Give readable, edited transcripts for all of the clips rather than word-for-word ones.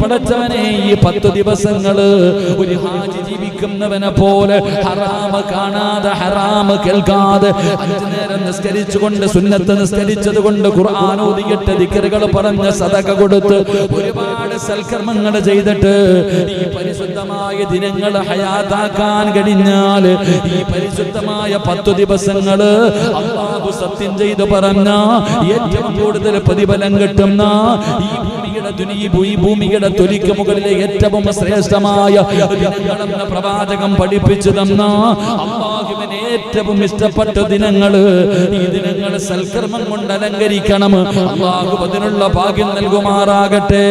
പടച്ചവനെ ഈ 10 ദിവസങ്ങള് ഒരു ഹാജി ജീവിക്കുന്നവനെ പോലെ ഹറാമ് കാണാതെ ഹറാമ് കേൾക്കാതെ 5 നേരം നിസ്കരിച്ചുകൊണ്ട് സുന്നത്ത് നിസ്കരിച്ചത് കൊണ്ട് ഖുർആൻ ഓതിയിട്ട് ദിക്റുകൾ പറഞ്ഞ് സദഖ കൊടുത്ത് ഒരുപാട് സൽക്കർമ്മങ്ങൾ ചെയ്തിട്ട് ഈ പരിശുദ്ധമായ ദിനങ്ങൾ ഹയാതാക്കാൻ കഴിഞ്ഞാൽ ഈ പരിശുദ്ധമായ 10 ദിവസങ്ങള് അല്ലാഹു സത്യം ചെയ്ത് പറഞ്ഞ ഏറ്റവും കൂടുതൽ പ്രതിഫലം കിട്ടുന്ന ഈ ഭൂമിയുടെ തൊലിക്ക് മുകളിലെ ഏറ്റവും ശ്രേഷ്ഠമായ ദിനങ്ങളെന്ന് പ്രവാചകം പഠിപ്പിച്ചു തന്ന അല്ലാഹുവിന് ഏറ്റവും ഇഷ്ടപ്പെട്ട ദിനങ്ങള് ഈ ദിനങ്ങൾ സൽക്കർമ്മം കൊണ്ട് അലങ്കരിക്കണം. അല്ലാഹു അതിനുള്ള ഭാഗ്യം നൽകുമാറാകട്ടെ.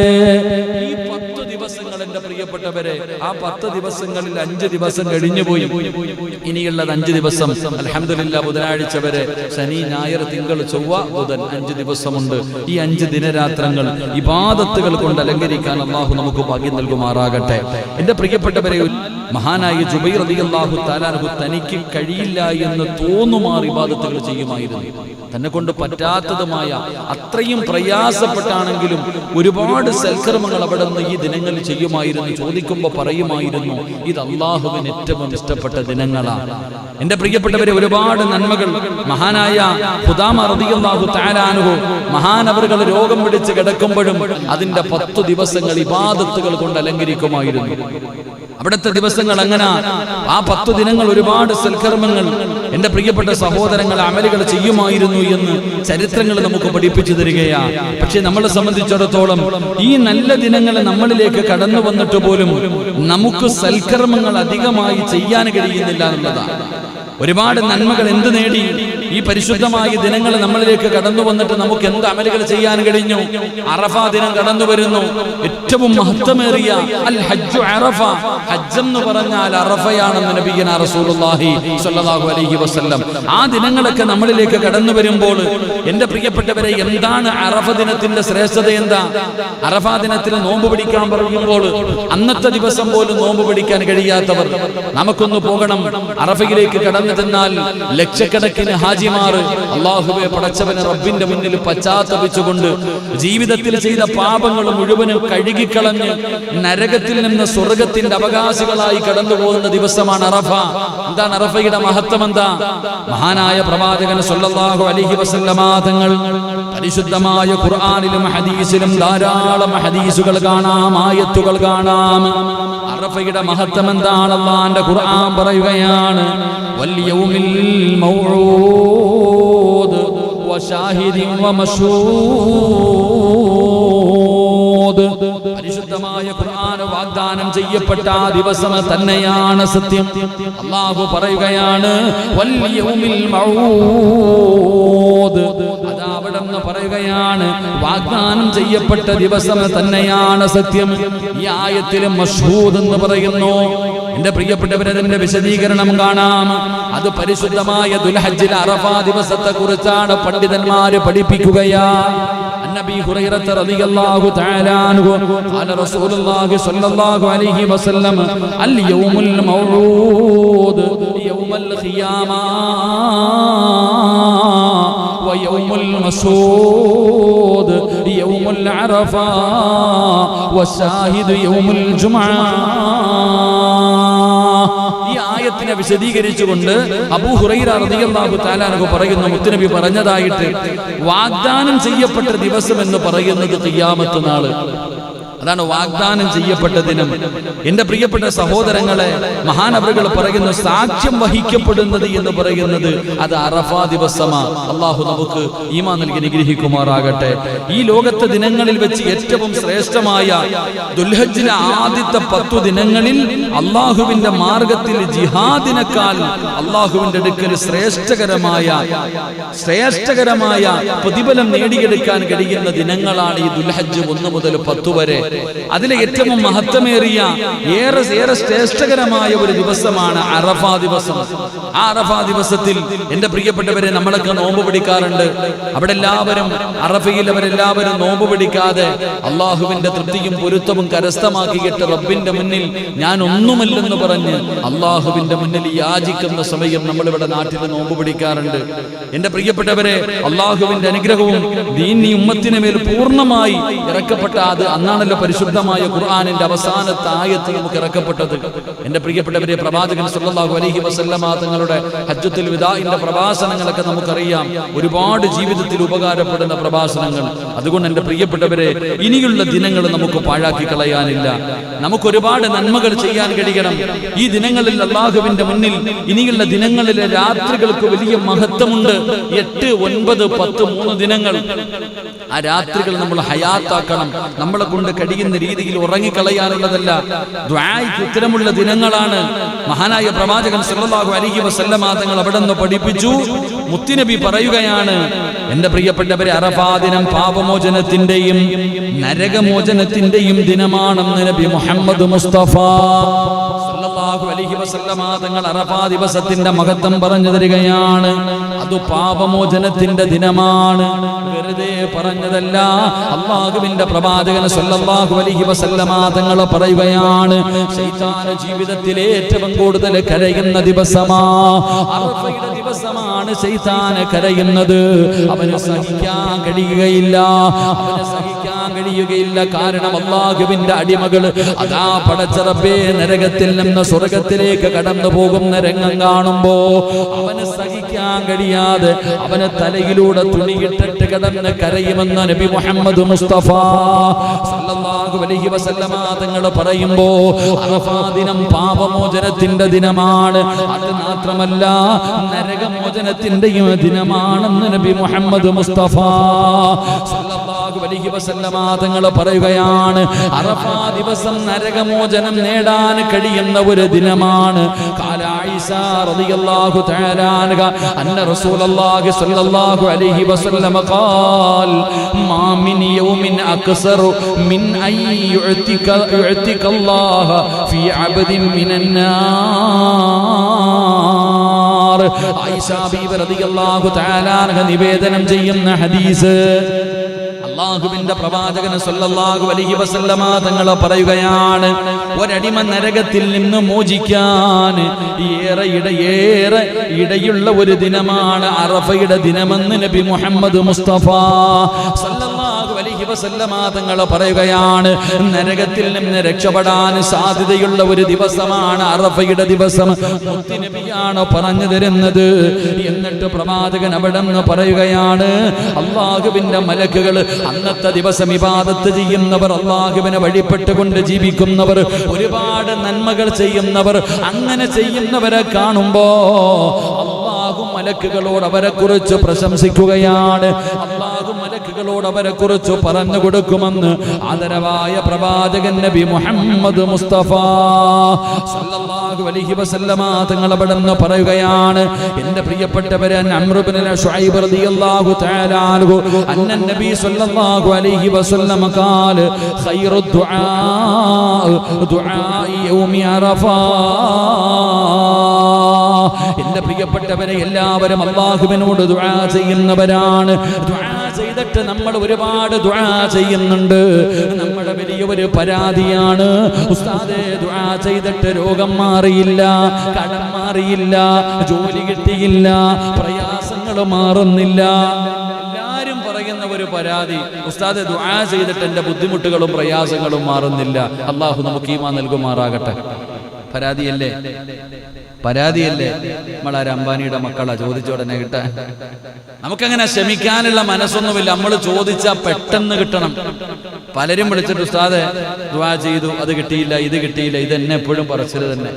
ഈ 10 ദിവസങ്ങൾ എന്റെ പ്രിയപ്പെട്ടവരെ, ആ 10 ദിവസങ്ങളിൽ 5 ദിവസം കഴിഞ്ഞുപോയി. ഇനിയുള്ളത് 5 ദിവസം അൽഹംദുലില്ലാ ബുധനാഴ്ച വരെ, ശനി ഞായർ തിങ്കൾ ചൊവ്വ ബുധൻ 5 ദിവസമുണ്ട്. ഈ 5 ദിനരാത്രങ്ങൾ ഇബാദത്തുകൾ കൊണ്ട് അലങ്കരിക്കാൻ അല്ലാഹു നമുക്ക് ഭാഗ്യം നൽകുമാറാകട്ടെ. എന്റെ പ്രിയപ്പെട്ടവരെ, മഹാനായ ജുബൈർ റളിയല്ലാഹു തആല അൻഹു തനിക്ക് കഴിയില്ല എന്ന് തോന്നുമാർ ഇബാദത്തുകൾ ചെയ്യുമായിരുന്നു. തന്നെ കൊണ്ട് പറ്റാത്തതുമായ അത്രയും പ്രയാസപ്പെട്ടാണെങ്കിലും ഒരുപാട് സൽക്കർമ്മങ്ങൾ അവിടെ നിന്ന് ഈ ദിനങ്ങളിൽ ചെയ്യുമായിരുന്നു. ചോദിക്കുമ്പോൾ പറയുമായിരുന്നു, ഇത് അല്ലാഹുവിന് ഏറ്റവും ഇഷ്ടപ്പെട്ട ദിനങ്ങളാണ്. എന്റെ പ്രിയപ്പെട്ടവരെ, ഒരുപാട് നന്മകൾ മഹാനായ ഖുദാമ റളിയല്ലാഹു തആല അൻഹു മഹാനവറുകൾ രോഗം പിടിച്ച് കിടക്കുമ്പോഴും അതിന്റെ 10 ദിവസങ്ങൾ ഇബാദത്തുകൾ കൊണ്ട് അലങ്കരിക്കുമായിരുന്നു. അവിടുത്തെ ദിവസങ്ങൾ അങ്ങനെ ആ 10 ദിനങ്ങൾ ഒരുപാട് സൽക്കർമ്മങ്ങൾ എന്റെ പ്രിയപ്പെട്ട സഹോദരങ്ങൾ അമലുകൾ ചെയ്യുമായിരുന്നു എന്ന് ചരിത്രങ്ങൾ നമുക്ക് പഠിപ്പിച്ചു തരികയാണ്. പക്ഷെ നമ്മളെ സംബന്ധിച്ചിടത്തോളം ഈ നല്ല ദിനങ്ങൾ നമ്മളിലേക്ക് കടന്നു വന്നിട്ട് പോലും നമുക്ക് സൽക്കർമ്മങ്ങൾ അധികമായി ചെയ്യാൻ കഴിയുന്നില്ല എന്നുള്ളതാണ്. ഒരുപാട് നന്മകൾ എന്ത് നേടി ഈ പരിശുദ്ധമായ ദിനങ്ങൾ നമ്മളിലേക്ക് കടന്നു വന്നിട്ട് നമുക്ക് എന്ത് അമലുകൾ ചെയ്യാൻ കഴിഞ്ഞു? അറഫ ദിനം കടന്നു വരുന്നു. ഏറ്റവും മഹത്വമേറിയ അൽ ഹജ്ജു അറഫ, ഹജ്ജ് എന്ന് പറഞ്ഞാൽ അറഫയാണെന്ന് നബിയനാ റസൂലുള്ളാഹി സ്വല്ലല്ലാഹു അലൈഹി വസല്ലം. ആ ദിനങ്ങളൊക്കെ നമ്മളിലേക്ക് കടന്നു വരുമ്പോൾ എന്റെ പ്രിയപ്പെട്ടവരെ, എന്താണ് അറഫ ദിനത്തിന്റെ ശ്രേഷ്ഠത? എന്താ? അറഫ ദിനത്തിൽ നോമ്പ് പിടിക്കാൻ പറയുമ്പോൾ അന്നത്തെ ദിവസം പോലും നോമ്പ് പിടിക്കാൻ കഴിയാത്തവർ നമുക്കൊന്ന് പോകണം. അറഫയിലേക്ക് കടന്നു ചെന്നാൽ ലക്ഷക്കണക്കിന് ഹാജിമാർ അല്ലാഹുവേ പടച്ചവനെ റബ്ബിന്റെ മുന്നിൽ പശ്ചാത്തപിച്ചുകൊണ്ട് ജീവിതത്തിൽ ചെയ്ത പാപങ്ങൾ മുഴുവനും കഴുകിക്കളഞ്ഞ് നരകത്തിൽ നിന്ന് സ്വർഗത്തിന്റെ അവകാശികളായി കടന്നു പോകുന്ന ദിവസമാണ് അറഫ. എന്താണ് അറഫയുടെ മഹത്വം? എന്താ? മഹാനായ പ്രവാചകൻ സ്വല്ലല്ലാഹു അലൈഹി വസല്ലമ തങ്ങൾ പരിശുദ്ധമായ ഖുർആനിലും ഹദീസിലും ധാരാളം ഹദീസുകൾ കാണാം, ആയത്തുകൾ കാണാം. അറഫയുടെ മഹത്വം എന്താണ്? അല്ലാഹുവിന്റെ ഖുർആൻ പറയുകയാണ്, വൽയൗമിൽ മൗഊദ് വശാഹിദിൻ വമശൂദ്. പരിശുദ്ധമായ ഖുർആൻ വാഗ്ദാനം ചെയ്യപ്പെട്ട ആ ദിവസം തന്നെയാണ് സത്യം. അല്ലാഹു പറയുകയാണ്, വൽയൗമിൽ മൗഊദ്. അതാ അവിടെ നിന്ന് പറയുകയാണ്, വാഗ്ദാനം ചെയ്യപ്പെട്ട ദിവസം തന്നെയാണ് സത്യം. ഈ ആയത്തിൽ മശ്ഹൂദ് എന്ന് പറയുന്നു. എന്റെ പ്രിയപ്പെട്ടവരെ, അതിന്റെ വിശദീകരണം കാണാം. അത് പരിശുദ്ധമായ ദുൽഹജ്ജിൽ അറഫ ദിവസത്തെ കുറിച്ചാണ് പണ്ഡിതന്മാര് പഠിപ്പിക്കുകയാണ്. നബി ഹുറൈറ റളിയല്ലാഹു തആല അൻഹു ഖാല റസൂലുള്ളാഹി സ്വല്ലല്ലാഹു അലൈഹി വസല്ലം അൽ യൗമുൽ മൗഊദ് യൗമുൽ ഖിയാമ ويوم المشهود يوم العرفة والشاهد يوم الجمعة. ഈ ആയത്തിനെ വിശദീകരിച്ചുകൊണ്ട് അബൂ ഹുറൈറ റളിയല്ലാഹു തആല അൻഹു പറയുന്നു, മുത്തുനബി പറഞ്ഞതായിട്ട് വാഗ്ദാനം ചെയ്യപ്പെട്ട ദിവസം എന്ന് പറയുന്നത് ഖിയാമത്ത് നാള്. അതാണ് വാഗ്ദാനം ചെയ്യപ്പെട്ട ദിനം. എന്റെ പ്രിയപ്പെട്ട സഹോദരങ്ങളെ, മഹാനവറുകൾ പറയുന്നു, സാക്ഷ്യം വഹിക്കപ്പെടുന്നത് എന്ന് പറയുന്നത് അത് അറഫ ദിവസമാണ്. അള്ളാഹു നമുക്ക് ഈമാൻ നൽകി അനുഗ്രഹിക്കുമാറാകട്ടെ. ഈ ലോകത്തെ ദിനങ്ങളിൽ വെച്ച് ഏറ്റവും ശ്രേഷ്ഠമായ ദുൽഹജ്ജിലെ ആദ്യത്തെ 10 ദിനങ്ങളിൽ അള്ളാഹുവിന്റെ മാർഗത്തിൽ ജിഹാദിനേക്കാൾ അള്ളാഹുവിന്റെ അടുക്കൽ ശ്രേഷ്ഠകരമായ പ്രതിഫലം നേടിയെടുക്കാൻ കഴിയുന്ന ദിനങ്ങളാണ് ഈ ദുൽഹജ്ജ് 1 മുതൽ 10 വരെ. അതിലെ ഏറ്റവും മഹത്വമേറിയ ഏറെ ശ്രേഷ്ഠകരമായ ഒരു ദിവസമാണ് അറഫ ദിവസം. ആ അറഫ ദിവസത്തിൽ എന്റെ പ്രിയപ്പെട്ടവരെ, നമ്മളൊക്കെ നോമ്പ് പിടിക്കാറുണ്ട്. അവിടെ എല്ലാവരും അറഫയിൽ അവരെല്ലാവരും നോമ്പ് പിടിക്കാതെ അള്ളാഹുവിന്റെ തൃപ്തിയും പൊരുത്തവും കരസ്ഥമാക്കിയിട്ട് റബ്ബിന്റെ മുന്നിൽ ഞാൻ ഒന്നുമല്ലെന്ന് പറഞ്ഞ് അള്ളാഹുവിന്റെ മുന്നിൽ യാചിക്കുന്ന സമയം നമ്മളിവിടെ നാട്ടിൽ നോമ്പ് പിടിക്കാറുണ്ട്. എന്റെ പ്രിയപ്പെട്ടവരെ, അള്ളാഹുവിന്റെ അനുഗ്രഹവും ദീനി ഉമ്മത്തിന് മേൽ പൂർണ്ണമായി ഇറക്കപ്പെട്ട അത് അന്നാണല്ലോ പരിശുദ്ധമായ ഖുർആനിന്റെ അവസാനത്തെ ആയത്ത് നമുക്ക് ഇറക്കപ്പെട്ടത്. എന്റെ പ്രിയപ്പെട്ടവരെ, പ്രവാചകൻ സല്ലല്ലാഹു അലൈഹി വസല്ലമ തങ്ങളുടെ ഹജ്ജത്തുൽ വിദാഇന്റെ പ്രഭാഷണങ്ങളൊക്കെ നമുക്കറിയാം, ഒരുപാട് ജീവിതത്തിൽ ഉപകാരപ്പെടുന്ന പ്രഭാഷണങ്ങൾ. അതുകൊണ്ട് എന്റെ പ്രിയപ്പെട്ടവരെ, ഇനിയുള്ള ദിനങ്ങൾ നമുക്ക് പാഴാക്കി കളയാനില്ല. നമുക്ക് ഒരുപാട് നന്മകൾ ചെയ്യാൻ കഴിയണം. ഈ ദിനങ്ങളിൽ അല്ലാഹുവിന്റെ മുന്നിൽ ഇനിയുള്ള ദിനങ്ങളിലെ രാത്രികൾക്ക് വലിയ മഹത്വമുണ്ട്. 8, 9, 10 3 ദിനങ്ങൾ. ആ രാത്രികൾ നമ്മൾ ഹയാത്താക്കണം. നമ്മളെ കൊണ്ട് കഴിയുന്ന രീതിയിൽ ഉറങ്ങിക്കളയാനുള്ളതല്ല, ദുആയ്ക്ക് ഉത്തരമുള്ള ദിനങ്ങളാണ്. മഹാനായ പ്രവാചകൻ സല്ലല്ലാഹു അലൈഹി വസല്ലമ തങ്ങൾ അവിടെ നിന്ന് പഠിപ്പിച്ചു. മുത്തുനബി പറയുകയാണ്, എന്റെ പ്രിയപ്പെട്ടവരെ, അറഫാ ദിനം പാപമോചനത്തിന്റെയും നരകമോചനത്തിന്റെയും ദിനമാണെന്ന് നബി മുഹമ്മദ് മുസ്തഫ സല്ലല്ലാഹു അലൈഹി വസല്ലമ തങ്ങൾ അറഫാ ദിവസത്തിന്റെ മഹത്വം പറഞ്ഞു തരികയാണ്. അത് പാപമോചനത്തിന്റെ ദിനമാണ്. വെറുതെ പറഞ്ഞതല്ല, അല്ലാഹുവിന്റെ പ്രവാചകൻ സല്ലല്ലാഹു അലൈഹി വസല്ലമ തങ്ങൾ പറയുകയാണ്, ശൈത്താൻ ജീവിതത്തിൽ ഏറ്റവും കൂടുതൽ കരയുന്ന ദിവസമാ അറഫയുടെ ദിവസമാണ്. ശൈത്താൻ കരയുന്നത് അവന് സഹിക്കാൻ കഴിയുകയില്ല. കാരണം അല്ലാഹുവിന്റെ അടിമകൾ അതാ പടച്ച റബ്ബേ നരകത്തിൽ നിന്ന് സ്വർഗത്തിലേക്ക് കടന്നു പോകുന്ന രംഗം കാണുമ്പോ അവന് സഹിക്കാൻ കഴിയാതെ അവന് തലയിലൂടെ തുണിയിട്ടിട്ട് കിടന്ന് കരയുമെന്ന് നബി മുഹമ്മദ് മുസ്തഫ സല്ലല്ലാഹു അലൈഹി വസല്ലമ തങ്ങൾ പറയുമ്പോ അറഫാ ദിനം പാപമോചനത്തിന്റെ ദിനമാണ്. അത് മാത്രമല്ല നരകമോചനത്തിന്റെയും ദിനമാണെന്ന് നബി മുഹമ്മദ് മുസ്തഫ സല്ലല്ലാഹു അലൈഹി വസല്ലമ തങ്ങൾ പറയുകയാണ്, അറഫാ ദിവസം നരകമോചനം നേടാൻ കഴിയുന്ന ഒരു ദിനമാണ്. ഖാല ആയിഷ റളിയല്ലാഹു തആല അൻഹ അന്ന റസൂലുള്ളാഹി സ്വല്ലല്ലാഹു അലൈഹി വസല്ലം ഖാൽ മാ മിൻ യൗമിൻ അക്സറു മിൻ അൻ യുഅതികല്ലാഹ ഫീ അബ്ദിൻ മിനൻ നാർ. ആയിഷ ബീവി റളിയല്ലാഹു തആല അൻഹ നിവേദനം ചെയ്യുന്ന ഹദീസ്. അല്ലാഹുവിന്റെ പ്രവാചകൻ സല്ലല്ലാഹു അലൈഹി വസല്ലമ തങ്ങൾ പറയുകയാണ്, ഒരടിമ നരകത്തിൽ നിന്ന് മോചിക്കാൻ ഏറെ ഇടയുള്ള ഒരു ദിനമാണ് അറഫയുടെ ദിനമെന്ന് നബി മുഹമ്മദ് മുസ്തഫ സല്ലല്ലാഹു അലൈഹി വസല്ലമ തങ്ങൾ പറയുകയാണ്, നരകത്തിൽ നിന്ന് രക്ഷപ്പെടാൻ സാധ്യതയുള്ള ഒരു ദിവസമാണ് അറഫയുടെ ദിവസം. മുത്തുനബിയാണ് പറഞ്ഞു തരുന്നത്. എന്നിട്ട് പ്രവാചകൻ അവിടെ നിന്ന് പറയുകയാണ്, അല്ലാഹുവിന്റെ മലക്കുകൾ അന്നത്തെ ദിവസം ഇബാദത്ത് ചെയ്യുന്നവർ, അല്ലാഹുവിനെ വഴിപ്പെട്ടുകൊണ്ട് ജീവിക്കുന്നവർ, ഒരുപാട് നന്മകൾ ചെയ്യുന്നവർ, അങ്ങനെ ചെയ്യുന്നവരെ കാണുമ്പോ അല്ലാഹു മലക്കുകളോട് അവരെ കുറിച്ച് പ്രശംസിക്കുകയാണ്. അല്ലാഹു മലക്കുകളോട് അവരെ കുറിച്ച് പറഞ്ഞു കൊടുക്കുമെന്ന് ആദരവായ പ്രവാചകൻ നബി മുഹമ്മദ് മുസ്തഫ സല്ലല്ലാഹു അലൈഹി വസല്ലമ തങ്ങൾ അവിടെ നിന്ന് പറയുകയാണ്, എന്റെ പ്രിയപ്പെട്ടവരെ, അംർ ഇബ്നു ശുഐബ് റളിയല്ലാഹു തആല അൻഹു അന്ന നബി സല്ലല്ലാഹു അലൈഹി വസല്ലം ഖാല ഖൈറു ദുആ യൗമി അറഫാ. എന്റെ പ്രിയപ്പെട്ടവരെ, എല്ലാവരും അല്ലാഹുവിനോട് ദുആ ചെയ്യുന്നവരാണ്. ദുആ ചെയ്തിട്ട് നമ്മൾ ഒരുപാട് ദുആ ചെയ്യുന്നുണ്ട്. നമ്മുടെ വലിയൊരു പരാതിയാണ്, ഉസ്താദേ ദുആ ചെയ്തിട്ട് രോഗം മാറിയില്ല, കടം മാറിയില്ല, ജോലി കിട്ടിയില്ല, പ്രയാസങ്ങൾ മാറുന്നില്ല. എല്ലാരും പറയുന്ന ഒരു പരാതി, ഉസ്താദേ ദുആ ചെയ്തിട്ട് എന്റെ ബുദ്ധിമുട്ടുകളും പ്രയാസങ്ങളും മാറുന്നില്ല. അല്ലാഹു നമുക്ക് ഈമാൻ നൽകുമാറാകട്ടെ. പരാതിയല്ലേ? നമ്മളാരും അംബാനിയുടെ മക്കളാ ചോദിച്ചോടനെ കിട്ടാൻ. നമുക്കങ്ങനെ ക്ഷമിക്കാനുള്ള മനസ്സൊന്നുമില്ല. നമ്മൾ ചോദിച്ചാൽ പെട്ടെന്ന് കിട്ടണം. പലരും വിളിച്ചിട്ട് ഉസ്താദേ ദുആ ചെയ്തു, അത് കിട്ടിയില്ല, ഇത് കിട്ടിയില്ല, ഇത് എന്നെ എപ്പോഴും പറച്ചില് തന്നെ.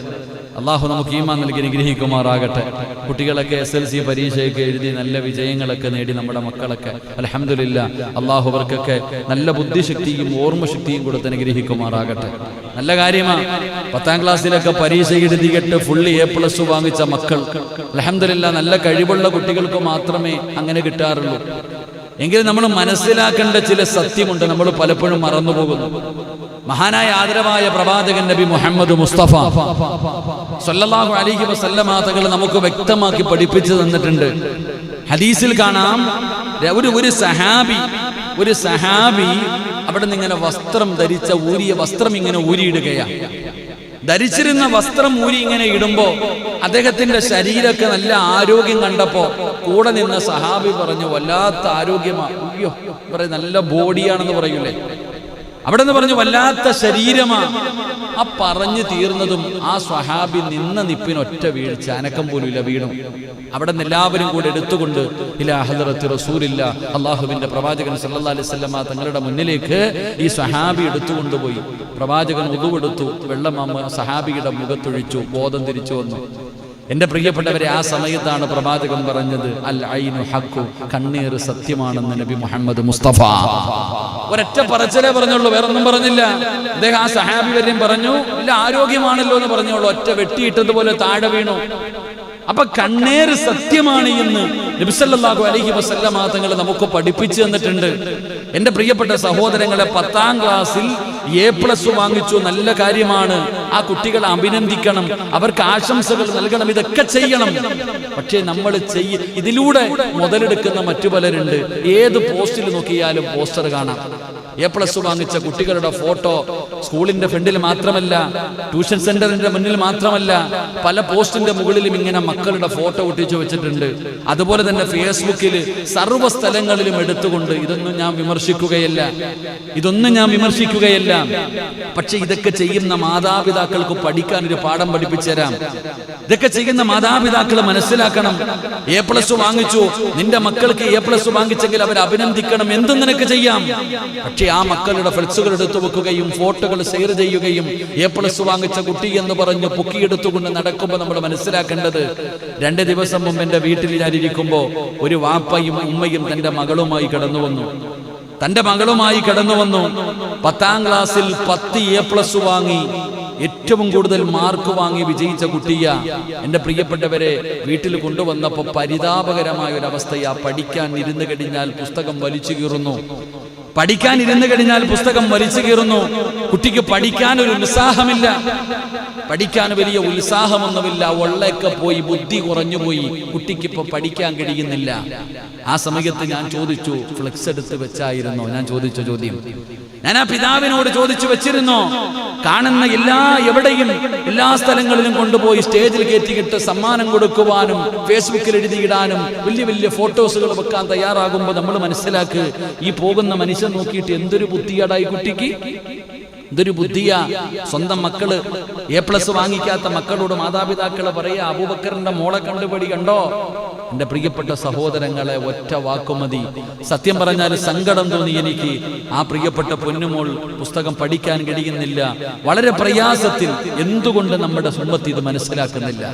അള്ളാഹു നമുക്ക് ഈമാൻ നൽകി അനുഗ്രഹിക്കുമാറാകട്ടെ. കുട്ടികളൊക്കെ SLC പരീക്ഷയൊക്കെ എഴുതി നല്ല വിജയങ്ങളൊക്കെ നേടി നമ്മുടെ മക്കളൊക്കെ അൽഹംദുലില്ലാ, അള്ളാഹു അവർക്കൊക്കെ നല്ല ബുദ്ധിശക്തിയും ഓർമ്മശക്തിയും കൊടുത്ത് അനുഗ്രഹിക്കുമാറാകട്ടെ. നല്ല കാര്യമാണ്. 10ാം ക്ലാസ്സിലൊക്കെ പരീക്ഷ എഴുതിയിട്ട് ഫുള്ളി A+ വാങ്ങിച്ച മക്കൾ അൽഹംദുലില്ലാ, നല്ല കഴിവുള്ള കുട്ടികൾക്ക് മാത്രമേ അങ്ങനെ കിട്ടാറുള്ളൂ. എങ്കിലും നമ്മൾ മനസ്സിലാക്കേണ്ട ചില സത്യമുണ്ട്, നമ്മൾ പലപ്പോഴും മറന്നുപോകുന്നു. മഹാനായ ആദരവായ പ്രവാചകൻ നബി മുഹമ്മദ് മുസ്തഫ സല്ലല്ലാഹു അലൈഹി വസല്ലമ തങ്ങൾ നമുക്ക് വ്യക്തമാക്കി പഠിപ്പിച്ചു തന്നിട്ടുണ്ട്. ഹദീസിൽ കാണാം, ഒരു സഹാബി അവിടെ നിന്ന് ഇങ്ങനെ വസ്ത്രം ധരിച്ച ഊരിയ വസ്ത്രം ഇങ്ങനെ ഊരിയിടുകയാണ്. ധരിച്ചിരുന്ന വസ്ത്രം ഊരി ഇങ്ങനെ ഇടുമ്പോ അദ്ദേഹത്തിന്റെ ശരീരമൊക്കെ നല്ല ആരോഗ്യം കണ്ടപ്പോ കൂടെ നിന്ന സഹാബി പറഞ്ഞു, വല്ലാത്ത ആരോഗ്യമാ, അയ്യോ പറയും, നല്ല ബോഡിയാണെന്ന് പറയൂലേ. അവിടെ നിന്ന് പറഞ്ഞു വല്ലാത്ത ശരീരമാ. ആ പറഞ്ഞു തീർന്നതും ആ സ്വഹാബി നിന്ന നിപ്പിനൊറ്റ വീഴ്ച, അനക്കം പോലും ഇല്ല, വീണു. അവിടെ നിന്ന് എല്ലാവരും കൂടെ എടുത്തുകൊണ്ട് ഇലാ ഹദ്റത്തി റസൂലില്ല, അള്ളാഹുവിന്റെ പ്രവാചകൻ സല്ലല്ലാഹു അലൈഹി വസല്ലമ തങ്ങളുടെ മുന്നിലേക്ക് ഈ സ്വഹാബി എടുത്തുകൊണ്ടുപോയി. പ്രവാചകൻ ഉദുവെടുത്തു, വെള്ളം സഹാബിയുടെ മുഖത്തൊഴിച്ചു, ബോധം തിരിച്ചു വന്നു. എന്റെ പ്രിയപ്പെട്ടവരെ, ആ സമയത്താണ് പ്രവാചകൻ പറഞ്ഞത് അൽ ഐനു ഹഖു, കണ്ണീർ സത്യമാണെന്ന് നബി മുഹമ്മദ് മുസ്തഫ. ഒരൊറ്റ പറച്ചിലേ പറഞ്ഞുള്ളൂ, വേറൊന്നും പറഞ്ഞില്ല. അദ്ദേഹം ആ സഹാബി വരെയും പറഞ്ഞു ഇല്ല ആരോഗ്യമാണല്ലോ എന്ന് പറഞ്ഞുള്ളൂ. ഒറ്റ വെട്ടിയിട്ടതുപോലെ താഴെ വീണു. അപ്പൊ കണ്ണീർ സത്യമാണ് എന്ന് നബി സല്ലല്ലാഹു അലൈഹി വസല്ലമ തങ്ങൾ നമുക്ക് പഠിപ്പിച്ചു തന്നിട്ടുണ്ട്. എന്റെ പ്രിയപ്പെട്ട സഹോദരങ്ങളെ, 10ാം ക്ലാസ്സിൽ A+ വാങ്ങിച്ചു, നല്ല കാര്യമാണ്. ആ കുട്ടികളെ അഭിനന്ദിക്കണം, അവർക്ക് ആശംസകൾ നൽകണം, ഇതൊക്കെ ചെയ്യണം. പക്ഷേ നമ്മൾ ഇതിലൂടെ മുതലെടുക്കുന്ന മറ്റു പലരുണ്ട്. ഏത് പോസ്റ്റിൽ നോക്കിയാലും പോസ്റ്റർ കാണാം. A+ വാങ്ങിച്ച കുട്ടികളുടെ ഫോട്ടോ സ്കൂളിന്റെ ഫ്രണ്ടിൽ മാത്രമല്ല, ട്യൂഷൻ സെന്ററിന്റെ മുന്നിൽ മാത്രമല്ല, പല പോസ്റ്റിന്റെ മുകളിലും ഇങ്ങനെ മക്കളുടെ ഫോട്ടോ ഒട്ടിച്ചു വെച്ചിട്ടുണ്ട്. അതുപോലെ തന്നെ ഫേസ്ബുക്കിൽ സർവ്വ സ്ഥലങ്ങളിലും എടുത്തുകൊണ്ട്. ഇതൊന്നും ഞാൻ വിമർശിക്കുകയല്ല. പക്ഷെ ഇതൊക്കെ ചെയ്യുന്ന മാതാപിതാക്കൾക്ക് പഠിക്കാൻ ഒരു പാഠം പഠിപ്പിച്ചു തരാം. ഇതൊക്കെ ചെയ്യുന്ന മാതാപിതാക്കൾ മനസ്സിലാക്കണം. A+ വാങ്ങിച്ചു, നിന്റെ മക്കൾക്ക് A+ വാങ്ങിച്ചെങ്കിൽ അവർ അഭിനന്ദിക്കണം, എന്തും നിനക്ക് ചെയ്യാം. പക്ഷെ ആ മക്കളുടെ ഫ്ലെക്സുകൾ എടുത്തു വെക്കുകയും ഫോട്ടോകൾ ഷെയർ ചെയ്യുകയും A+ വാങ്ങിച്ച കുട്ടി എന്ന് പറഞ്ഞ് പൊക്കിയെടുത്തുകൊണ്ട് നടക്കുമ്പോൾ നമ്മൾ മനസ്സിലാക്കേണ്ടത്, 2 ദിവസം മുമ്പ് എന്റെ വീട്ടിൽ ഞാനിരിക്കുമ്പോ ഒരു വാപ്പയും ഉമ്മയും തന്റെ മകളുമായി കടന്നു വന്നു. 10ാം ക്ലാസ്സിൽ 10 A+ വാങ്ങി, ഏറ്റവും കൂടുതൽ മാർക്ക് വാങ്ങി വിജയിച്ച കുട്ടിയ. എന്റെ പ്രിയപ്പെട്ടവരെ, വീട്ടിൽ കൊണ്ടുവന്നപ്പോ പരിതാപകരമായ ഒരു അവസ്ഥയാ. പഠിക്കാൻ ഇരുന്ന് കഴിഞ്ഞാൽ പുസ്തകം വലിച്ചു കീറുന്നു. കുട്ടിക്ക് പഠിക്കാൻ ഒരു ഉത്സാഹമില്ല, പഠിക്കാൻ വലിയ ഉത്സാഹമൊന്നുമില്ല. ഒള്ളയൊക്കെ പോയി, ബുദ്ധി കുറഞ്ഞുപോയി, കുട്ടിക്ക് ഇപ്പൊ പഠിക്കാൻ കഴിയുന്നില്ല. ആ സമയത്ത് ഞാൻ ചോദിച്ചു, ഫ്ലെക്സ് എടുത്ത് വെച്ചായിരുന്നോ? ഞാൻ ചോദിച്ച ചോദ്യം ഞാൻ ആ പിതാവിനോട് ചോദിച്ചു വെച്ചിരുന്നോ? കാണുന്ന എവിടെയും എല്ലാ സ്ഥലങ്ങളിലും കൊണ്ടുപോയി സ്റ്റേജിൽ കയറ്റിയിട്ട് സമ്മാനം കൊടുക്കുവാനും ഫേസ്ബുക്കിൽ എഴുതിയിടാനും വലിയ വലിയ ഫോട്ടോസുകൾ വെക്കാൻ തയ്യാറാകുമ്പോൾ നമ്മൾ മനസ്സിലാക്ക്, ഈ പോകുന്ന മനുഷ്യൻ നോക്കിയിട്ട് എന്തൊരു ബുദ്ധിയാടായി കുട്ടിക്ക്, ഇതൊരു ബുദ്ധിയാ. സ്വന്തം മക്കള് A+ വാങ്ങിക്കാത്ത മക്കളോട് മാതാപിതാക്കളെ പറയാ, അബൂബക്കറിന്റെ മോളെ കണ്ടോ? എന്റെ പ്രിയപ്പെട്ട സഹോദരങ്ങളെ, ഒറ്റ വാക്കുമതി. സത്യം പറഞ്ഞാൽ സങ്കടം തോന്നി എനിക്ക്. ആ പ്രിയപ്പെട്ട പൊന്നുമോൾ പുസ്തകം പഠിക്കാൻ കഴിയുന്നില്ല, വളരെ പ്രയാസത്തിൽ. എന്തുകൊണ്ട് നമ്മുടെ സുമ്മത്ത് ഇത് മനസ്സിലാക്കുന്നില്ല?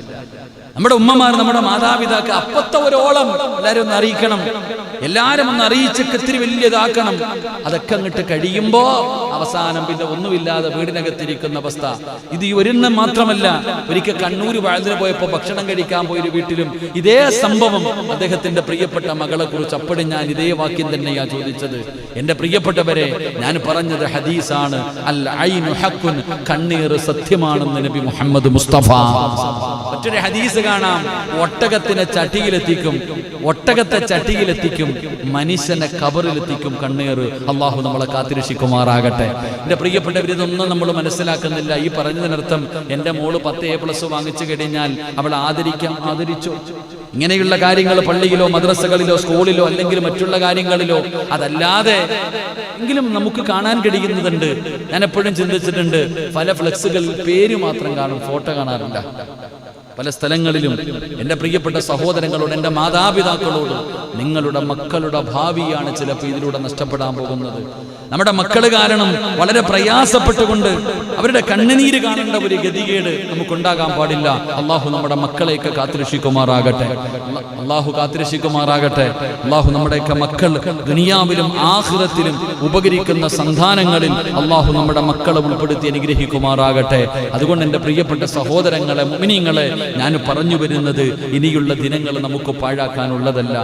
നമ്മുടെ ഉമ്മമാർ, നമ്മുടെ മാതാപിതാക്കൾ അപ്പത്തെ ഒരോളം എല്ലാവരും ഒന്ന് അറിയിക്കണം, എല്ലാരും ഒന്ന് അറിയിച്ചൊക്കെ ഇത്തിരി വലിയതാക്കണം. അതൊക്കെ അങ്ങോട്ട് കഴിയുമ്പോ അവസാനം പിന്നെ ഒന്നുമില്ലാതെ വീടിനകത്തിരിക്കുന്ന അവസ്ഥ. ഇത് ഈ ഒരെണ്ണം മാത്രമല്ല. ഒരിക്കൽ കണ്ണൂർ വഴുതിന് പോയപ്പോ ഭക്ഷണം കഴിക്കാൻ പോയൊരു വീട്ടിലും ഇതേ സംഭവം. അദ്ദേഹത്തിന്റെ പ്രിയപ്പെട്ട മകളെ കുറിച്ച് അപ്പോഴും ഞാൻ ഇതേ വാക്യം തന്നെയാ ചോദിച്ചത്. എന്റെ പ്രിയപ്പെട്ടവരെ, ഞാൻ പറഞ്ഞത് ഹദീസാണ്. അൽ ഐനു ഹഖുൻ, കണ്ണീർ സത്യമാണെന്ന് നബി മുഹമ്മദ് മുസ്തഫ. മറ്റൊരു ഹദീസ് കാണാം, ഒട്ടകത്തെ ചട്ടിയിലെത്തിക്കും, മനുഷ്യനെ ഖബറിലെത്തിക്കും കണ്ണീർ. അള്ളാഹു നമ്മളെ കാത്തിരക്ഷിക്കുമാറാകട്ടെ. എന്റെ പ്രിയപ്പെട്ടവർ, ഇതൊന്നും നമ്മൾ മനസ്സിലാക്കുന്നില്ല. ഈ പറഞ്ഞതിനർത്ഥം എന്റെ മോള് 10 A+ വാങ്ങിച്ചു കഴിഞ്ഞാൽ അവൾ ആദരിച്ചോ? ഇങ്ങനെയുള്ള കാര്യങ്ങൾ പള്ളിയിലോ മദ്രസകളിലോ സ്കൂളിലോ അല്ലെങ്കിൽ മറ്റുള്ള കാര്യങ്ങളിലോ, അതല്ലാതെ എങ്കിലും നമുക്ക് കാണാൻ കഴിയുന്നതുണ്ട്. ഞാൻ എപ്പോഴും ചിന്തിച്ചിട്ടുണ്ട്, പല ഫ്ലെക്സുകളിൽ പേര് മാത്രം കാണും, ഫോട്ടോ കാണാറില്ല. പല സ്ഥലങ്ങളിലും എൻ്റെ പ്രിയപ്പെട്ട സഹോദരങ്ങളോട്, എൻ്റെ മാതാപിതാക്കളോട്, നിങ്ങളുടെ മക്കളുടെ ഭാവിയാണ് ചിലപ്പോൾ ഇതിലൂടെ നഷ്ടപ്പെടാൻ പോകുന്നത്. നമ്മുടെ മക്കൾ കാരണം വളരെ പ്രയാസപ്പെട്ടുകൊണ്ട് അവരുടെ കണ്ണുനീര് കാണേണ്ട ഒരു ഗതികേട് നമുക്കുണ്ടാകാൻ പാടില്ല. അള്ളാഹു നമ്മുടെ മക്കളെയൊക്കെ കാത്തിരക്ഷിക്കുമാറാകട്ടെ. അള്ളാഹു നമ്മുടെയൊക്കെ മക്കൾ ദുനിയാവിലും ആഖിറത്തിലും ഉപകരിക്കുന്ന സന്താനങ്ങളിൽ അള്ളാഹു നമ്മുടെ മക്കളെ ഉൾപ്പെടുത്തി അനുഗ്രഹിക്കുമാറാകട്ടെ. അതുകൊണ്ട് എൻ്റെ പ്രിയപ്പെട്ട സഹോദരങ്ങളെ, മുഅ്മിനീങ്ങളെ, ഞാൻ പറഞ്ഞു വരുന്നത്, ഇനിയുള്ള ദിനങ്ങൾ നമുക്ക് പാഴാക്കാനുള്ളതല്ല.